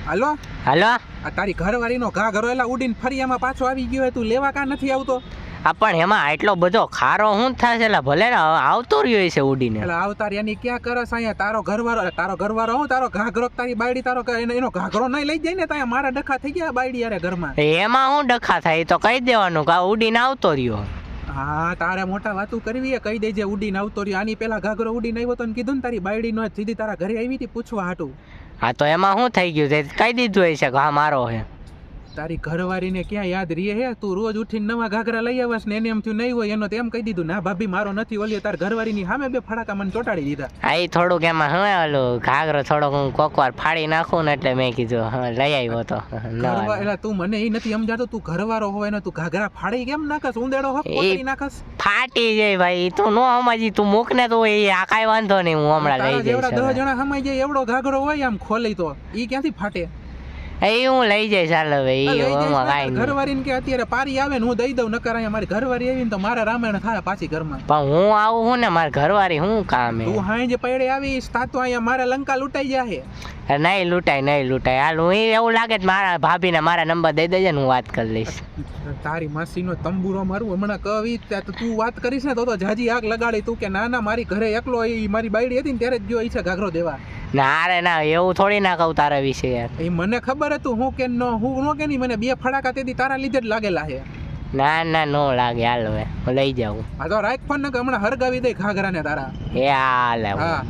હાલો હાલો. આ તારી ઘરવાળીનો ઘા ઘરો એલા ઉડીને ફરિયામાં પાછો આવી ગયો હોય, તું લેવા કા નથી આવતો? પણ એમાં આટલો બધો ખારો શું થશે? એટલે ભલે ને આવતો રહ્યો છે ઉડીને. એટલે આવતાર એની ક્યાં કરસ અહીંયા? તારો ઘરવાળો હું તારો ઘાઘરો તારી બાયડી તારો એનો ઘાઘરો નહીં લઈ જાય ને ત્યાં મારા ડખા થઈ ગયા બાયડી યારે ઘરમાં. એમાં શું ડખા થાય? તો કહી દેવાનું કે ઉડીને આવતો રહ્યો. હા, તારે મોટા વાતું કરવી એ કહી દેજે ઉડીને આવતો રહ્યો. આની પેલા ઘાઘરો ઉડીને આવ્યો તો કીધું ને તારી બાયડી નો સીધી તારા ઘરે આવી હતી પૂછવા હાટું. હા, તો એમાં શું થઈ ગયું? કહી દીધું હશે કે હા મારો હે. તારી ઘરવાળીને ક્યાં યાદ રહે હે? તું રોજ ઉઠીને નવા ઘાઘરા લઈ આવસ ને એને એમ થયું નહીં હોય એનો તો એમ કહી દીધું ના ભાભી મારો નથી. ઓલી તાર ઘરવાળીની સામે બે ફડાકા મને ચોટાડી દીધા. હા, એ થોડુંક એમાં હવે ઓલું ઘાઘરો થોડોક હું કોકવાર ફાડી નાખું ને એટલે મેં કીધું હા લઈ આવ્યો તો. એટલે તું મને એ નથી સમજાતો, તું ઘરવાળો હોય ને તું ઘાઘરા ફાડી કેમ નાખસ? ઉંદેડો હક પકડી નાખસ? ફાટી જાય ભાઈ, તું નો સમજી, તું મૂક ને તો એ આ કાંઈ વાંધો નહીં, હું હમણાં લઈ જઈશ. એવડા 10 જણા સમાઈ જાય એવડો ઘાઘરો હોય આમ ખોલી તો ઈ ક્યાંથી ફાટે? એ હું લઈ જઈશ. ચાલ હવે ઘરવાળીને કે અત્યારે પારી આવે ને હું દઈ દઉં, નકર અહીંયા મારી ઘરવાળી આવી ને તો મારા રામાયણ થાય પાછી ઘરમાં. પણ હું આવું હું ને મારી ઘરવાળી શું કામ? તું હાંજે પૈડે આવીશ તા તો અહીંયા મારા લંકા લૂંટાઈ જાય. નહીં લૂંટાય. હાલ હું એવું લાગે મારા ભાભીને મારા નંબર દઈ દેજે ને હું વાત કરી લઈશ. તારી માસીનો તંબુરો મારું હમણાં કવી તું વાત કરીશ ને તો જાજી આગ લગાડી તું કે ના મારી ઘરે એકલો મારી બાયડી હતી ને ત્યારે જ ગયો ઈ છે ઘાઘરો દેવા. ના રે ના, એવું થોડી ના કહું તારા વિશે યાર. એ મને ખબર હતું હું કે હું કે નહીં, મને બે ફડાકા તેથી તારા લીધે જ લાગેલા છે. ના નો લાગે. હાલ હવે હું લઈ જાઉં. હા તો રાખ ફોન ને હમણાં હરગાવી દે ઘાઘરા ને તારા. એ હાલ. હા.